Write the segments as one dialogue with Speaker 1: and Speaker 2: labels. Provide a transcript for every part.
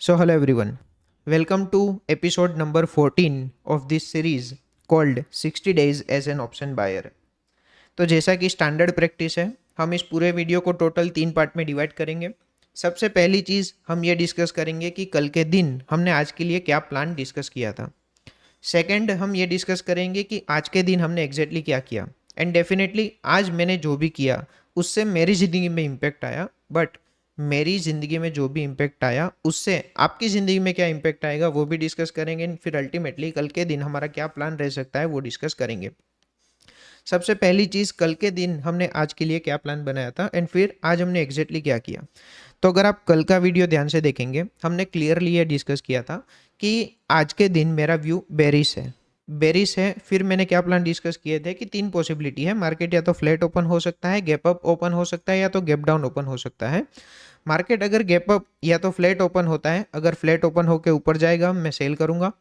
Speaker 1: So, hello everyone. Welcome to episode number 14 of this series called 60 Days as an Option Buyer. तो जैसा कि standard practice है, हम इस पूरे वीडियो को टोटल 3 पार्ट में डिवाइड करेंगे। सबसे पहली चीज़ हम ये डिस्कस करेंगे कि कल के दिन हमने आज के लिए क्या प्लान डिस्कस किया था। सेकंड, हम ये डिस्कस करेंगे कि आज के दिन हमने एग्जैक्टली क्या किया। एंड डेफिनेटली आज मैंने जो भी किया उससे मेरी ज़िंदगी में इम्पैक्ट आया, बट मेरी ज़िंदगी में जो भी इम्पैक्ट आया उससे आपकी ज़िंदगी में क्या इम्पैक्ट आएगा वो भी डिस्कस करेंगे। फिर अल्टीमेटली कल के दिन हमारा क्या प्लान रह सकता है वो डिस्कस करेंगे। सबसे पहली चीज़, कल के दिन हमने आज के लिए क्या प्लान बनाया था एंड फिर आज हमने एग्जैक्टली क्या किया। तो अगर आप कल का वीडियो ध्यान से देखेंगे, हमने क्लियरली ये डिस्कस किया था कि आज के दिन मेरा व्यू बेरिश है। फिर मैंने क्या प्लान डिस्कस किए थे कि 3 पॉसिबिलिटी है। मार्केट या तो फ्लैट ओपन हो सकता है, गैप अप ओपन हो सकता है, या तो गैप डाउन ओपन हो सकता है। मार्केट अगर गैप अप या तो फ्लैट ओपन होता है, अगर फ्लैट ओपन होकर ऊपर जाएगा मैं सेल करूंगा।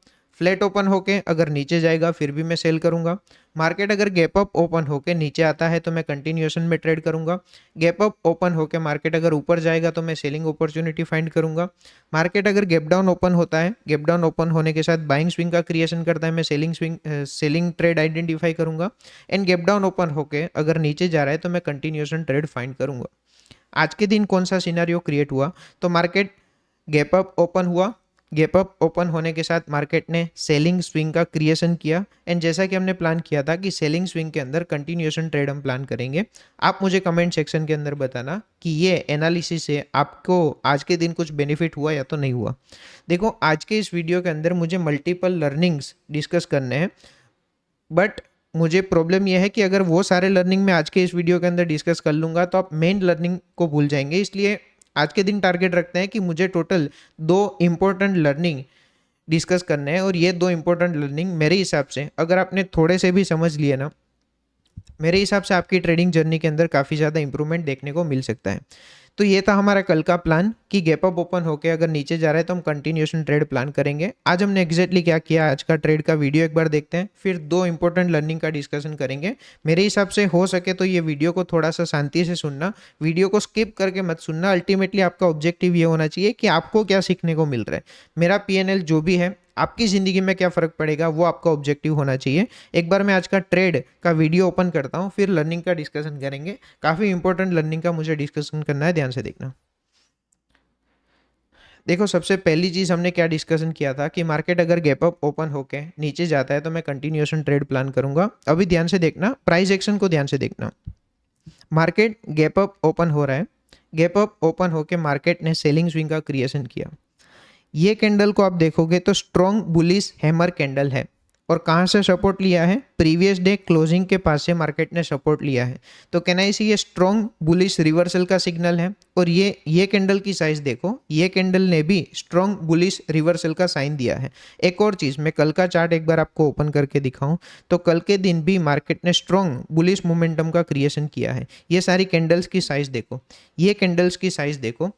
Speaker 1: फ्लैट ओपन होके अगर नीचे जाएगा फिर भी मैं सेल करूंगा। मार्केट अगर गैप अप ओपन होके नीचे आता है तो मैं कंटिन्यूएशन में ट्रेड करूंगा। गैप अप ओपन होके मार्केट अगर ऊपर जाएगा तो मैं सेलिंग अपॉर्चुनिटी फाइंड करूंगा। मार्केट अगर गैप डाउन ओपन होता है, गैप डाउन ओपन होने के साथ बाइंग स्विंग का क्रिएशन करता है, मैं सेलिंग ट्रेड आइडेंटिफाई करूंगा। एंड गैप डाउन ओपन होके अगर नीचे जा रहा है तो मैं कंटिन्यूएशन ट्रेड फाइंड करूंगा। आज के दिन कौन सा सिनेरियो क्रिएट हुआ? तो मार्केट गैप अप ओपन हुआ। गैप अप ओपन होने के साथ मार्केट ने सेलिंग स्विंग का क्रिएशन किया। एंड जैसा कि हमने प्लान किया था कि सेलिंग स्विंग के अंदर कंटिन्यूएशन ट्रेड हम प्लान करेंगे। आप मुझे कमेंट सेक्शन के अंदर बताना कि ये एनालिसिस से आपको आज के दिन कुछ बेनिफिट हुआ या तो नहीं हुआ। देखो, आज के इस वीडियो के अंदर मुझे मल्टीपल लर्निंग्स डिस्कस करने हैं, बट मुझे प्रॉब्लम यह है कि अगर वो सारे लर्निंग मैं आज के इस वीडियो के अंदर डिस्कस कर लूँगा तो आप मेन लर्निंग को भूल जाएंगे। इसलिए आज के दिन टारगेट रखते हैं कि मुझे टोटल 2 इम्पोर्टेंट लर्निंग डिस्कस करने हैं। और ये 2 इम्पोर्टेंट लर्निंग मेरे हिसाब से अगर आपने थोड़े से भी समझ लिए ना, मेरे हिसाब से आपकी ट्रेडिंग जर्नी के अंदर काफ़ी ज़्यादा इंप्रूवमेंट देखने को मिल सकता है। तो ये था हमारा कल का प्लान कि गैप अप ओपन होके अगर नीचे जा रहा है तो हम कंटिन्यूएशन ट्रेड प्लान करेंगे। आज हमने एग्जैक्टली क्या किया, आज का ट्रेड का वीडियो एक बार देखते हैं, फिर 2 इंपॉर्टेंट लर्निंग का डिस्कशन करेंगे। मेरे हिसाब से हो सके तो ये वीडियो को थोड़ा सा शांति से सुनना, वीडियो को स्किप करके मत सुनना। अल्टीमेटली आपका ऑब्जेक्टिव ये होना चाहिए कि आपको क्या सीखने को मिल रहा है। मेरा PNL जो भी है, आपकी ज़िंदगी में क्या फ़र्क पड़ेगा, वो आपका ऑब्जेक्टिव होना चाहिए। एक बार मैं आज का ट्रेड का वीडियो ओपन करता हूँ, फिर लर्निंग का डिस्कशन करेंगे। काफ़ी इंपॉर्टेंट लर्निंग का मुझे डिस्कशन करना है, ध्यान से देखना। देखो, सबसे पहली चीज़ हमने क्या डिस्कशन किया था कि मार्केट अगर गैप अप ओपन होके नीचे जाता है तो मैं कंटिन्यूएशन ट्रेड प्लान करूंगा। अभी ध्यान से देखना, प्राइस एक्शन को ध्यान से देखना। मार्केट गैप अप ओपन हो रहा है, गैप अप ओपन होके मार्केट ने सेलिंग स्विंग का क्रिएशन किया। ये कैंडल को आप देखोगे तो स्ट्रॉन्ग बुलिश हैमर कैंडल है। और कहाँ से सपोर्ट लिया है? प्रीवियस डे क्लोजिंग के पास से मार्केट ने सपोर्ट लिया है। तो कहना इसी ये स्ट्रॉन्ग बुलिश रिवर्सल का सिग्नल है। और ये कैंडल की साइज देखो, ये कैंडल ने भी स्ट्रॉन्ग बुलिश रिवर्सल का साइन दिया है। एक और चीज़, मैं कल का चार्ट एक बार आपको ओपन करके दिखाऊं तो कल के दिन भी मार्केट ने स्ट्रॉन्ग बुलिश मोमेंटम का क्रिएशन किया है। ये सारी कैंडल्स की साइज देखो, ये कैंडल्स की साइज देखो।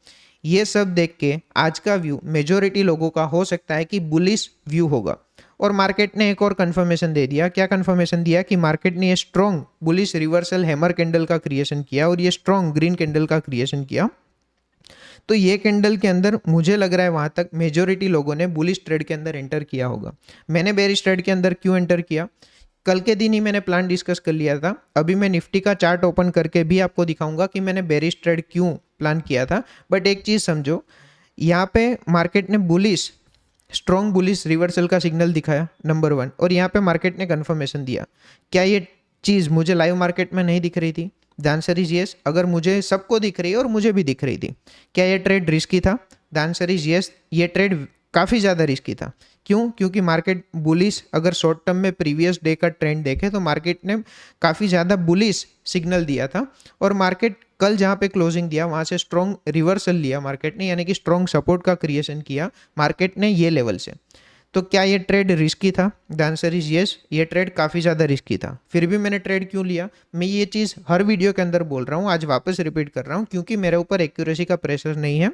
Speaker 1: ये सब देख के आज का व्यू मेजोरिटी लोगों का हो सकता है कि बुलिश व्यू होगा। और मार्केट ने एक और कंफर्मेशन दे दिया। क्या कंफर्मेशन दिया? कि मार्केट ने ये strong bullish reversal hammer candle का क्रिएशन किया और ये स्ट्रॉन्ग ग्रीन कैंडल का क्रिएशन किया। तो ये कैंडल के अंदर मुझे लग रहा है वहां तक मेजोरिटी लोगों ने बुलिश ट्रेड के अंदर एंटर किया होगा। मैंने बेरिश ट्रेड के अंदर क्यों एंटर किया? कल के दिन ही मैंने प्लान डिस्कस कर लिया था। अभी मैं निफ्टी का चार्ट ओपन करके भी आपको दिखाऊंगा कि मैंने बेरिश ट्रेड क्यों प्लान किया था। बट एक चीज़ समझो, यहाँ पे मार्केट ने बुलिश स्ट्रॉन्ग बुलिश रिवर्सल का सिग्नल दिखाया, नंबर 1। और यहाँ पे मार्केट ने कंफर्मेशन दिया। क्या ये चीज़ मुझे लाइव मार्केट में नहीं दिख रही थी? The answer is yes. अगर मुझे सबको दिख रही है और मुझे भी दिख रही थी, क्या ये ट्रेड रिस्की था? The answer is yes. ये ट्रेड काफ़ी ज़्यादा रिस्की था। क्यों? क्योंकि मार्केट बुलिश, अगर शॉर्ट टर्म में प्रीवियस डे का ट्रेंड देखें तो मार्केट ने काफ़ी ज़्यादा बुलिश सिग्नल दिया था। और मार्केट कल जहाँ पे क्लोजिंग दिया वहाँ से स्ट्रॉन्ग रिवर्सल लिया मार्केट ने, यानी कि स्ट्रॉन्ग सपोर्ट का क्रिएशन किया मार्केट ने ये लेवल से। तो क्या ये ट्रेड रिस्की था? The answer is yes. ये ट्रेड काफ़ी ज़्यादा रिस्की था। फिर भी मैंने ट्रेड क्यों लिया? मैं ये चीज़ हर वीडियो के अंदर बोल रहा हूँ, आज वापस रिपीट कर रहा हूँ, क्योंकि मेरे ऊपर एक्यूरेसी का प्रेशर नहीं है।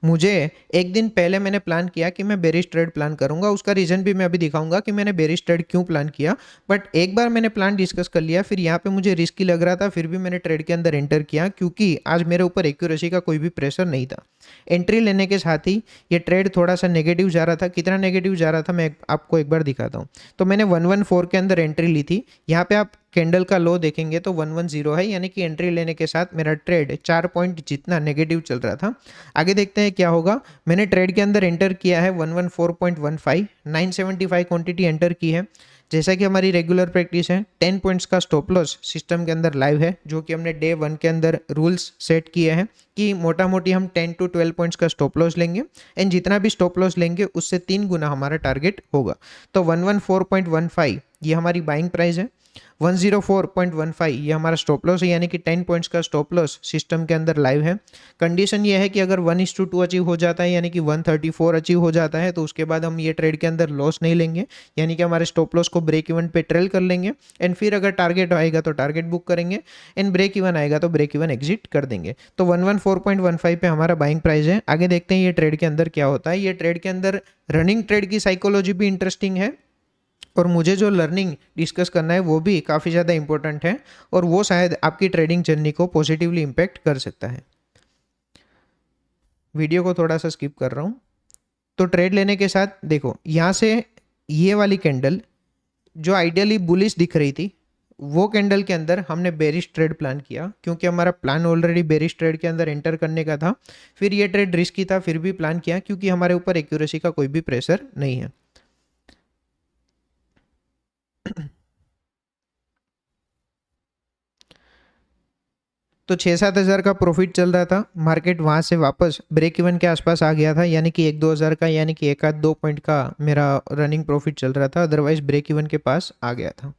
Speaker 1: मुझे एक दिन पहले मैंने प्लान किया कि मैं बेरिश ट्रेड प्लान करूंगा, उसका रीज़न भी मैं अभी दिखाऊंगा कि मैंने बेरिश ट्रेड क्यों प्लान किया। बट एक बार मैंने प्लान डिस्कस कर लिया, फिर यहाँ पे मुझे रिस्की लग रहा था, फिर भी मैंने ट्रेड के अंदर एंटर किया क्योंकि आज मेरे ऊपर एक्यूरेसी का कोई भी प्रेशर नहीं था। एंट्री लेने के साथ ही ये ट्रेड थोड़ा सा नेगेटिव जा रहा था। कितना नेगेटिव जा रहा था मैं आपको एक बार दिखाता हूँ। तो मैंने 114 के अंदर एंट्री ली थी। यहाँ पे आप कैंडल का लो देखेंगे तो 110 है, यानी कि एंट्री लेने के साथ मेरा ट्रेड 4 पॉइंट जितना नेगेटिव चल रहा था। आगे देखते हैं क्या होगा। मैंने ट्रेड के अंदर एंटर किया है 114.15, 975 क्वांटिटी एंटर की है। जैसा कि हमारी रेगुलर प्रैक्टिस है, 10 पॉइंट्स का स्टॉप लॉस सिस्टम के अंदर लाइव है, जो कि हमने डे 1 के अंदर रूल्स सेट किए हैं कि मोटा मोटी हम 10 to 12 पॉइंट्स का स्टॉप लॉस लेंगे एंड जितना भी स्टॉप लॉस लेंगे उससे 3 गुना हमारा टारगेट होगा। तो 114.15 ये हमारी बाइंग प्राइस है। 104.15 ये हमारा स्टॉप लॉस है, यानी कि 10 पॉइंट्स का स्टॉप लॉस सिस्टम के अंदर लाइव है। कंडीशन ये है कि अगर 1:2 अचीव हो जाता है, यानी कि 134 अचीव हो जाता है, तो उसके बाद हम ये ट्रेड के अंदर लॉस नहीं लेंगे, यानी कि हमारे स्टॉप लॉस को ब्रेक इवन पे ट्रेल कर लेंगे एंड फिर अगर टारगेट आएगा तो टारगेट बुक करेंगे एंड ब्रेक इवन आएगा तो ब्रेक इवन एग्जिट कर देंगे। तो 114.15 पे हमारा बाइंग प्राइस है। आगे देखते हैं ये ट्रेड के अंदर क्या होता है। ये ट्रेड के अंदर रनिंग ट्रेड की साइकोलॉजी भी इंटरेस्टिंग है और मुझे जो लर्निंग डिस्कस करना है वो भी काफ़ी ज़्यादा इंपॉर्टेंट है और वो शायद आपकी ट्रेडिंग जर्नी को पॉजिटिवली इम्पैक्ट कर सकता है। वीडियो को थोड़ा सा स्किप कर रहा हूँ। तो ट्रेड लेने के साथ देखो यहाँ से ये वाली कैंडल जो आइडियली बुलिश दिख रही थी, वो कैंडल के अंदर हमने बेरिश ट्रेड प्लान किया क्योंकि हमारा प्लान ऑलरेडी बेरिश ट्रेड के अंदर एंटर करने का था। फिर ये ट्रेड रिस्की था, फिर भी प्लान किया क्योंकि हमारे ऊपर एक्यूरेसी का कोई भी प्रेशर नहीं है। तो 6-7 हज़ार का प्रॉफिट चल रहा था। मार्केट वहाँ से वापस ब्रेक इवन के आसपास आ गया था, यानी कि 1-2 हज़ार का, यानी कि 1-2 पॉइंट का मेरा रनिंग प्रॉफिट चल रहा था, अदरवाइज ब्रेक इवन के पास आ गया था।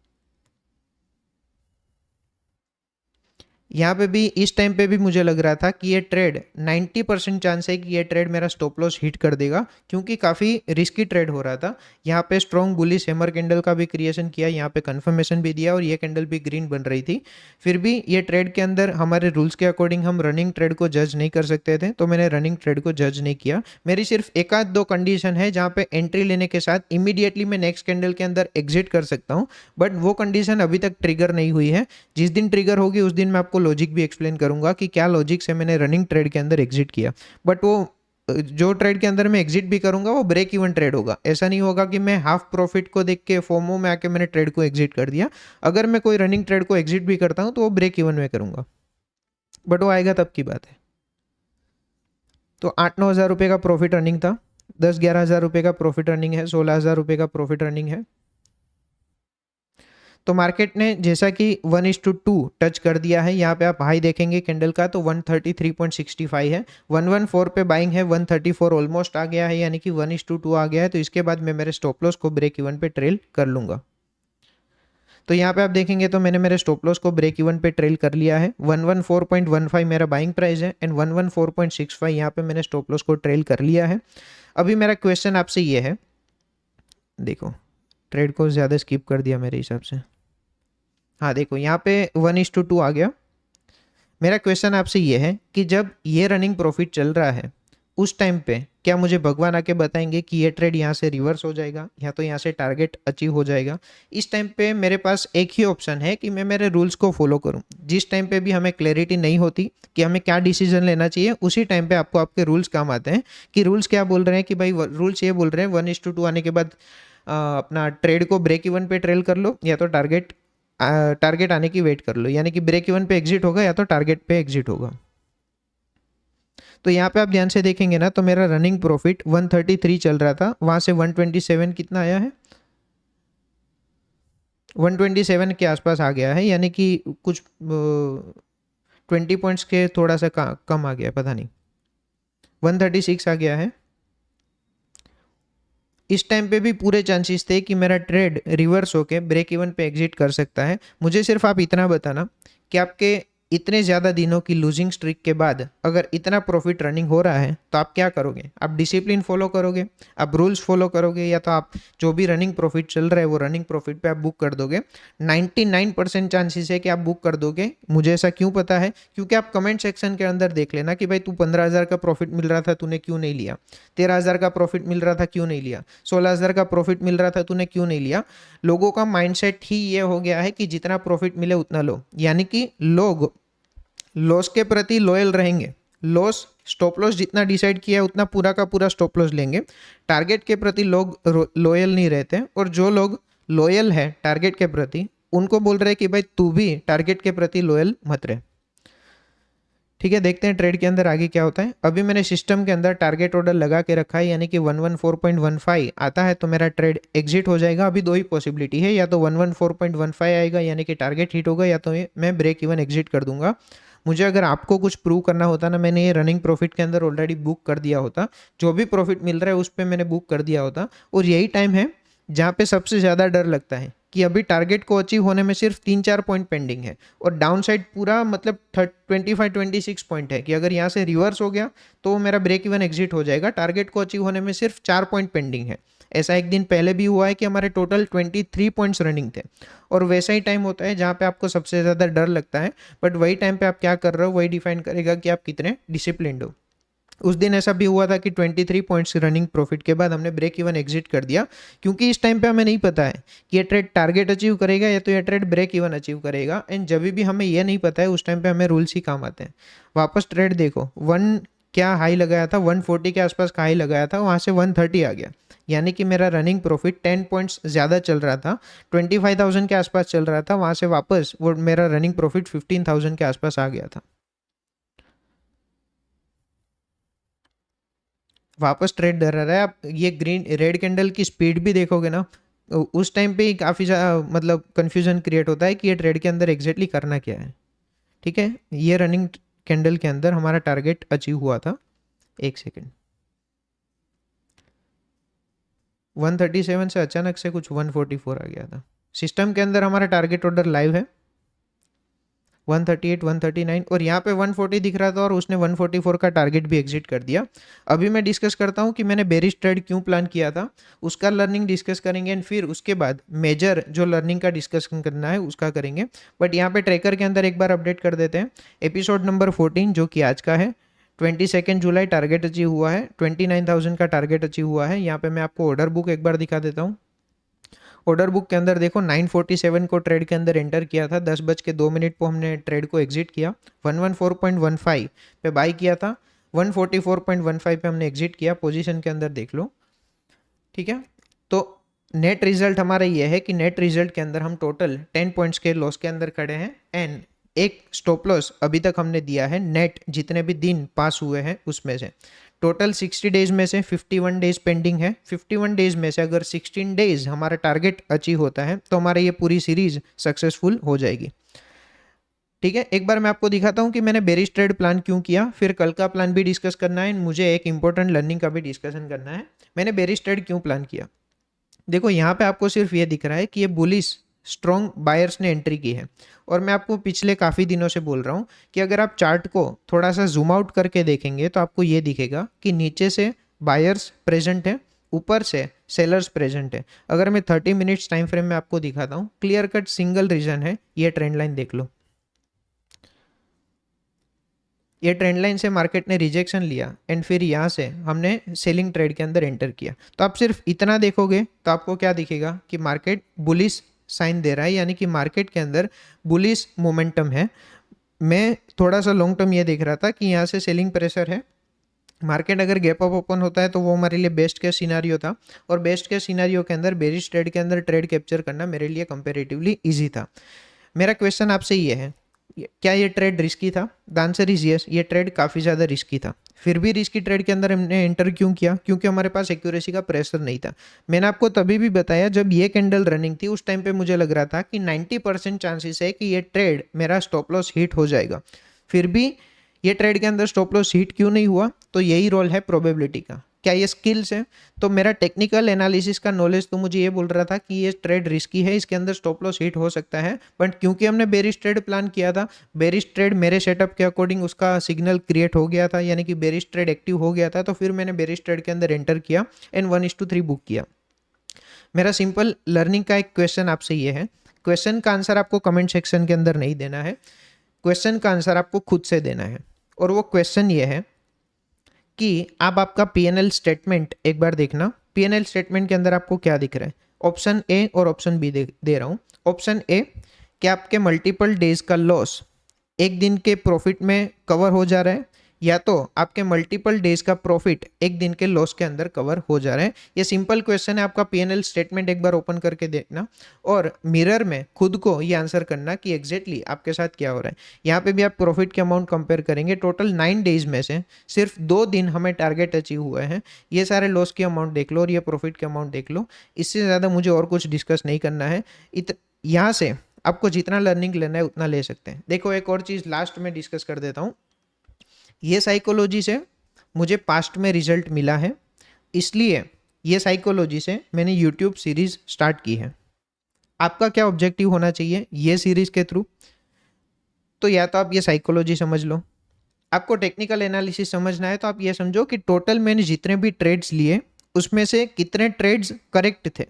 Speaker 1: यहाँ पे भी इस टाइम पे भी मुझे लग रहा था कि ये ट्रेड 90% चांस है कि ये ट्रेड मेरा स्टॉप लॉस हिट कर देगा क्योंकि काफ़ी रिस्की ट्रेड हो रहा था। यहाँ पे स्ट्रॉन्ग बुलिश हैमर कैंडल का भी क्रिएशन किया, यहाँ पे कंफर्मेशन भी दिया और ये कैंडल भी ग्रीन बन रही थी। फिर भी ये ट्रेड के अंदर हमारे रूल्स के अकॉर्डिंग हम रनिंग ट्रेड को जज नहीं कर सकते थे, तो मैंने रनिंग ट्रेड को जज नहीं किया। मेरी सिर्फ 1-2 कंडीशन है जहाँ पे एंट्री लेने के साथ इमीडिएटली मैं नेक्स्ट कैंडल के अंदर एग्जिट कर सकता हूँ, बट वो कंडीशन अभी तक ट्रिगर नहीं हुई है। जिस दिन ट्रिगर होगी उस दिन मैं आपको लॉजिक भी एक्सप्लेन करूंगा कि क्या लॉजिक से मैंने रनिंग ट्रेड के अंदर एग्जिट किया। बट वो जो ट्रेड के अंदर मैं एग्जिट भी करूंगा वो ब्रेक इवन ट्रेड होगा। ऐसा नहीं होगा कि मैं हाफ प्रॉफिट को देख के फोमो में आके मैंने ट्रेड को एग्जिट कर दिया। अगर मैं कोई रनिंग ट्रेड को एग्जिट भी करता हूं तो वो ब्रेक इवन में करूंगा, बट वो आएगा तब की बात है। तो 8-9 हज़ार रुपये का प्रॉफिट रनिंग था, 10-11 हज़ार रुपये का प्रॉफिट रनिंग है, 16 हज़ार रुपये का प्रॉफिट रनिंग है। तो मार्केट ने जैसा कि 1:2 टच कर दिया है, यहाँ पे आप हाई देखेंगे कैंडल का तो 133.65 है। 114 पे बाइंग है, 134 ऑलमोस्ट आ गया है, यानी कि 1:2 आ गया है। तो इसके बाद मैं मेरे स्टॉप लॉस को ब्रेक इवन पे ट्रेल कर लूंगा। तो यहाँ पे आप देखेंगे तो मैंने मेरे स्टॉप लॉस को ब्रेक इवन पे ट्रेल कर लिया है। 114.15 मेरा बाइंग प्राइस है एंड 114.65 यहाँ पे मैंने स्टॉप लॉस को ट्रेल कर लिया है। अभी मेरा क्वेश्चन आपसे ये है, देखो ट्रेड को ज़्यादा स्किप कर दिया मेरे हिसाब से। हाँ देखो यहाँ पे 1:2 आ गया। मेरा क्वेश्चन आपसे ये है कि जब ये रनिंग प्रॉफिट चल रहा है उस टाइम पे क्या मुझे भगवान आके बताएंगे कि ये ट्रेड यहाँ से रिवर्स हो जाएगा या तो यहाँ से टारगेट अचीव हो जाएगा। इस टाइम पे मेरे पास एक ही ऑप्शन है कि मैं मेरे रूल्स को फॉलो करूँ। जिस टाइम पे भी हमें क्लैरिटी नहीं होती कि हमें क्या डिसीजन लेना चाहिए, उसी टाइम पे आपको आपके रूल्स काम आते हैं कि रूल्स क्या बोल रहे हैं। कि भाई रूल्स ये बोल रहे हैं 1:2 आने के बाद अपना ट्रेड को ब्रेक इवन पे ट्रेल कर लो या तो टारगेट आने की वेट कर लो, यानी कि ब्रेक इवन पे एग्जिट होगा या तो टारगेट पे एग्जिट होगा। तो यहाँ पे आप ध्यान से देखेंगे ना तो मेरा रनिंग प्रॉफिट 133 चल रहा था, वहां से 127 कितना आया है, 127 के आसपास आ गया है, यानी कि कुछ 20 पॉइंट्स के थोड़ा सा कम आ गया, पता नहीं 136 आ गया है। इस टाइम पे भी पूरे चांसेस थे कि मेरा ट्रेड रिवर्स होके ब्रेक इवन पे एग्जिट कर सकता है। मुझे सिर्फ आप इतना बताना कि आपके इतने ज़्यादा दिनों की लूजिंग स्ट्रिक के बाद अगर इतना प्रॉफिट रनिंग हो रहा है तो आप क्या करोगे? आप डिसिप्लिन फॉलो करोगे, आप रूल्स फॉलो करोगे, या तो आप जो भी रनिंग प्रॉफिट चल रहा है वो रनिंग प्रॉफिट पे आप बुक कर दोगे। 99% चांसेस है कि आप बुक कर दोगे। मुझे ऐसा क्यों पता है? क्योंकि आप कमेंट सेक्शन के अंदर देख लेना कि भाई तू 15,000 का प्रॉफिट मिल रहा था तूने क्यों नहीं लिया, 13,000 का प्रॉफिट मिल रहा था क्यों नहीं लिया, 16,000 का प्रॉफिट मिल रहा था तूने क्यों नहीं लिया। लोगों का माइंडसेट ही ये हो गया है कि जितना प्रॉफिट मिले उतना लो, यानी कि लोग लॉस के प्रति लॉयल रहेंगे। लॉस स्टॉप लॉस जितना डिसाइड किया है उतना पूरा का पूरा स्टॉप लॉस लेंगे। टारगेट के प्रति लोग लॉयल नहीं रहते, और जो लोग लॉयल है टारगेट के प्रति उनको बोल रहे हैं कि भाई तू भी टारगेट के प्रति लॉयल मत रहे। ठीक है, देखते हैं ट्रेड के अंदर आगे क्या होता है। अभी मैंने सिस्टम के अंदर टारगेट ऑर्डर लगा के रखा है, यानी कि 114.15 आता है तो मेरा ट्रेड एग्जिट हो जाएगा। अभी दो ही पॉसिबिलिटी है, या तो 114.15 आएगा यानी कि टारगेट हिट होगा, या तो मैं ब्रेक इवन एग्जिट कर दूंगा। मुझे अगर आपको कुछ प्रूव करना होता ना, मैंने ये रनिंग प्रॉफिट के अंदर ऑलरेडी बुक कर दिया होता। जो भी प्रॉफिट मिल रहा है उस पर मैंने बुक कर दिया होता। और यही टाइम है जहाँ पे सबसे ज़्यादा डर लगता है कि अभी टारगेट को अचीव होने में सिर्फ 3-4 पॉइंट पेंडिंग है, और डाउन साइड पूरा मतलब 25-26 पॉइंट है कि अगर यहाँ से रिवर्स हो गया तो मेरा ब्रेक इवन एग्जिट हो जाएगा। टारगेट को अचीव होने में सिर्फ 4 पॉइंट पेंडिंग है। ऐसा एक दिन पहले भी हुआ है कि हमारे टोटल 23 पॉइंट्स रनिंग थे। और वैसा ही टाइम होता है जहाँ पे आपको सबसे ज़्यादा डर लगता है, बट वही टाइम पे आप क्या कर रहे हो वही डिफाइन करेगा कि आप कितने डिसिप्लिन्ड हो। उस दिन ऐसा भी हुआ था कि 23 पॉइंट्स रनिंग प्रॉफिट के बाद हमने ब्रेक इवन एग्जिट कर दिया, क्योंकि इस टाइम पे हमें नहीं पता है कि ये ट्रेड टारगेट अचीव करेगा या तो ये ट्रेड ब्रेक इवन अचीव करेगा। एंड जब भी हमें ये नहीं पता है उस टाइम पे हमें रूल्स ही काम आते हैं। वापस ट्रेड देखो, क्या हाई लगाया था, 140 के आसपास का हाई लगाया था, वहाँ से 130 आ गया, यानी कि मेरा रनिंग प्रॉफिट 10 पॉइंट्स ज़्यादा चल रहा था, 25,000 के आसपास चल रहा था, वहाँ से वापस वो मेरा रनिंग प्रॉफिट 15,000 के आसपास आ गया था। वापस ट्रेड डर रहा है। आप ये ग्रीन रेड कैंडल की स्पीड भी देखोगे ना, उस टाइम पे ही काफ़ी मतलब कंफ्यूजन क्रिएट होता है कि ये ट्रेड के अंदर एग्जैक्टली करना क्या है। ठीक है, ये रनिंग कैंडल के अंदर हमारा टारगेट अचीव हुआ था। एक सेकेंड, 137 से अचानक से कुछ 144 आ गया था। सिस्टम के अंदर हमारा टारगेट ऑर्डर लाइव है 138, 139, और यहाँ पे 140 दिख रहा था और उसने 144 का टारगेट भी एग्जिट कर दिया। अभी मैं डिस्कस करता हूँ कि मैंने बेरिश ट्रेड क्यों प्लान किया था, उसका लर्निंग डिस्कस करेंगे, एंड फिर उसके बाद मेजर जो लर्निंग का डिस्कशन करना है उसका करेंगे। बट यहाँ पे ट्रैकर के अंदर एक बार अपडेट कर देते हैं। एपिसोड नंबर 14 जो कि आज का है, 22 जुलाई टारगेट अचीव हुआ है, 29,000 का टारगेट अचीव हुआ है। यहाँ पे मैं आपको ऑर्डर बुक एक बार दिखा देता हूँ। ऑर्डर बुक के अंदर देखो 947 को ट्रेड के अंदर एंटर किया था, 10:02 को हमने ट्रेड को एग्जिट किया, 114.15 पे बाई किया था, 144.15 पे हमने एग्जिट किया। पोजीशन के अंदर देख लो। ठीक है, तो नेट रिजल्ट हमारा ये है कि नेट रिजल्ट के अंदर हम टोटल 10 पॉइंट्स के लॉस के अंदर खड़े हैं, एंड एक स्टॉप लॉस अभी तक हमने दिया है नेट जितने भी दिन पास हुए हैं उसमें से। टोटल 60 डेज में से 51 डेज पेंडिंग है। 51 डेज में से अगर 16 डेज हमारा टारगेट अचीव होता है तो हमारा ये पूरी सीरीज सक्सेसफुल हो जाएगी। ठीक है, एक बार मैं आपको दिखाता हूँ कि मैंने बेरिश ट्रेड प्लान क्यों किया, फिर कल का प्लान भी डिस्कस करना है, मुझे एक इंपॉर्टेंट लर्निंग का भी डिस्कशन करना है। मैंने बेरिश ट्रेड क्यों प्लान किया, देखो यहाँ पे आपको सिर्फ ये दिख रहा है कि ये बुलिश स्ट्रॉन्ग बायर्स ने एंट्री की है, और मैं आपको पिछले काफ़ी दिनों से बोल रहा हूँ कि अगर आप चार्ट को थोड़ा सा जूम आउट करके देखेंगे तो आपको ये दिखेगा कि नीचे से बायर्स प्रेजेंट है, ऊपर से सेलर्स प्रेजेंट है। अगर मैं 30 मिनट्स टाइम फ्रेम में आपको दिखाता हूँ, क्लियर कट सिंगल रीजन है, ये ट्रेंड लाइन देख लो। ये ट्रेंड लाइन से मार्केट ने रिजेक्शन लिया, एंड फिर यहाँ से हमने सेलिंग ट्रेड के अंदर एंटर किया। तो आप सिर्फ इतना देखोगे तो आपको क्या दिखेगा कि मार्केट बुलिश साइन दे रहा है, यानी कि मार्केट के अंदर बुलिश मोमेंटम है। मैं थोड़ा सा लॉन्ग टर्म ये देख रहा था कि यहाँ से सेलिंग प्रेशर है, मार्केट अगर गैप अप ओपन होता है तो वो हमारे लिए बेस्ट केस सिनारियो था, और बेस्ट केस सिनारियो के अंदर बेरिश ट्रेड के अंदर ट्रेड कैप्चर करना मेरे लिए कंपेरेटिवली ईजी था। मेरा क्वेश्चन आपसे ये है, क्या ये ट्रेड रिस्की था? द आंसर इज यस, ये ट्रेड काफ़ी ज़्यादा रिस्की था। फिर भी रिस्की ट्रेड के अंदर हमने एंटर क्यों किया? क्योंकि हमारे पास एक्यूरेसी का प्रेशर नहीं था। मैंने आपको तभी भी बताया जब ये कैंडल रनिंग थी, उस टाइम पे मुझे लग रहा था कि 90% चांसेस है कि ये ट्रेड मेरा स्टॉप लॉस हिट हो जाएगा। फिर भी ये ट्रेड के अंदर स्टॉप लॉस हिट क्यों नहीं हुआ? तो यही रोल है प्रोबेबिलिटी का। क्या ये स्किल्स है? तो मेरा टेक्निकल एनालिसिस का नॉलेज तो मुझे ये बोल रहा था कि ये ट्रेड रिस्की है, इसके अंदर स्टॉप लॉस हिट हो सकता है, बट क्योंकि हमने बेरिश ट्रेड प्लान किया था, बेरिश ट्रेड मेरे सेटअप के अकॉर्डिंग उसका सिग्नल क्रिएट हो गया था, यानी कि बेरिश ट्रेड एक्टिव हो गया था, तो फिर मैंने बेरिश ट्रेड के अंदर एंटर किया एंड 1:3 बुक किया। मेरा सिंपल लर्निंग का एक क्वेश्चन आपसे ये है, क्वेश्चन का आंसर आपको कमेंट सेक्शन के अंदर नहीं देना है, क्वेश्चन का आंसर आपको खुद से देना है। और वो क्वेश्चन ये है कि आप आपका पीएनएल स्टेटमेंट एक बार देखना, पीएनएल स्टेटमेंट के अंदर आपको क्या दिख रहा है। ऑप्शन ए और ऑप्शन बी दे रहा हूँ। ऑप्शन ए कि आपके मल्टीपल डेज का लॉस एक दिन के प्रॉफिट में कवर हो जा रहा है, या तो आपके मल्टीपल डेज का प्रॉफिट एक दिन के लॉस के अंदर कवर हो जा रहा है। ये सिंपल क्वेश्चन है, आपका पीएनएल स्टेटमेंट एक बार ओपन करके देखना और मिरर में खुद को ये आंसर करना कि एग्जैक्टली आपके साथ क्या हो रहा है। यहाँ पे भी आप प्रॉफिट के अमाउंट कंपेयर करेंगे, टोटल 9 डेज में से सिर्फ 2 दिन हमें टारगेट अचीव हुए हैं। ये सारे लॉस के अमाउंट देख लो और ये प्रॉफिट के अमाउंट देख लो, इससे ज़्यादा मुझे और कुछ डिस्कस नहीं करना है। यहाँ से आपको जितना लर्निंग लेना है उतना ले सकते हैं। देखो एक और चीज़ लास्ट में डिस्कस कर देता हूँ, ये साइकोलॉजी से मुझे पास्ट में रिजल्ट मिला है, इसलिए ये साइकोलॉजी से मैंने यूट्यूब सीरीज़ स्टार्ट की है। आपका क्या ऑब्जेक्टिव होना चाहिए ये सीरीज़ के थ्रू? तो या तो आप ये साइकोलॉजी समझ लो, आपको टेक्निकल एनालिसिस समझना है तो आप ये समझो कि टोटल मैंने जितने भी ट्रेड्स लिए उसमें से कितने ट्रेड्स करेक्ट थे।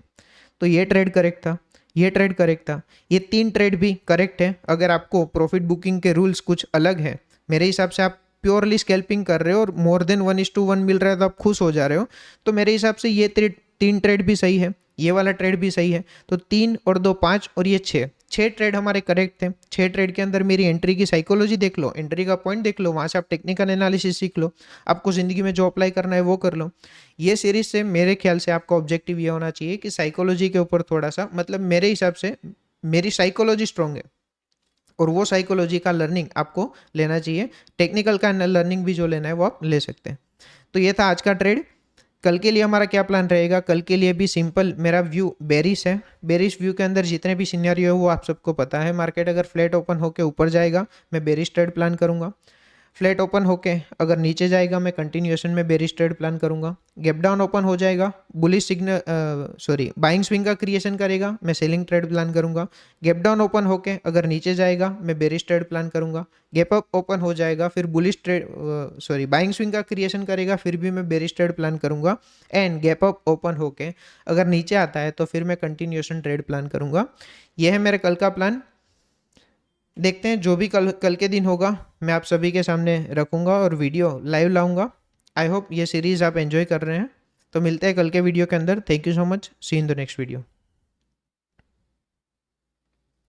Speaker 1: तो ये ट्रेड करेक्ट था, ये ट्रेड करेक्ट था, ये 3 ट्रेड भी करेक्ट है। अगर आपको प्रॉफिट बुकिंग के रूल्स कुछ अलग है, मेरे हिसाब से आप प्योरली स्कैल्पिंग कर रहे हो और मोर देन 1:1 मिल रहा है तो आप खुश हो जा रहे हो, तो मेरे हिसाब से ये 3 ट्रेड भी सही है, ये वाला ट्रेड भी सही है। तो 3 और 2 5 और ये 6 ट्रेड हमारे करेक्ट थे। 6 ट्रेड के अंदर मेरी एंट्री की साइकोलॉजी देख लो, एंट्री का पॉइंट देख लो, वहाँ से आप टेक्निकल एनालिसिस सीख लो, आपको ज़िंदगी में जो अप्लाई करना है वो कर लो। ये सीरीज से मेरे ख्याल से आपका ऑब्जेक्टिव ये होना चाहिए कि साइकोलॉजी के ऊपर थोड़ा सा, मतलब मेरे हिसाब से मेरी साइकोलॉजी स्ट्रॉन्ग है और वो साइकोलॉजी का लर्निंग आपको लेना चाहिए। टेक्निकल का लर्निंग भी जो लेना है वो आप ले सकते हैं। तो ये था आज का ट्रेड। कल के लिए हमारा क्या प्लान रहेगा? कल के लिए भी सिंपल, मेरा व्यू बेरिश है, बेरिश व्यू के अंदर जितने भी सिनेरियो है वो आप सबको पता है। मार्केट अगर फ्लैट ओपन होकर ऊपर जाएगा मैं बेरिश ट्रेड प्लान करूंगा, फ्लैट ओपन होके अगर नीचे जाएगा मैं कंटिन्यूएशन में बेरिश ट्रेड प्लान करूंगा, गैप डाउन ओपन हो जाएगा, बुलिश सिग्नल बाइंग स्विंग का क्रिएशन करेगा, मैं सेलिंग ट्रेड प्लान करूंगा, गैप डाउन ओपन होके अगर नीचे जाएगा मैं बेरिश ट्रेड प्लान करूंगा, गैप अप ओपन हो जाएगा फिर बुलिश ट्रेड बाइंग स्विंग का क्रिएशन करेगा, फिर भी मैं बेरिश ट्रेड प्लान करूंगा, एंड गैप अप ओपन होके अगर नीचे आता है तो फिर मैं कंटिन्यूएशन ट्रेड प्लान करूंगा। यह है मेरे कल का प्लान। देखते हैं जो भी कल के दिन होगा मैं आप सभी के सामने रखूँगा और वीडियो लाइव लाऊंगा। आई होप ये सीरीज़ आप एंजॉय कर रहे हैं। तो मिलते हैं कल के वीडियो के अंदर। Thank you so much, see in the next video.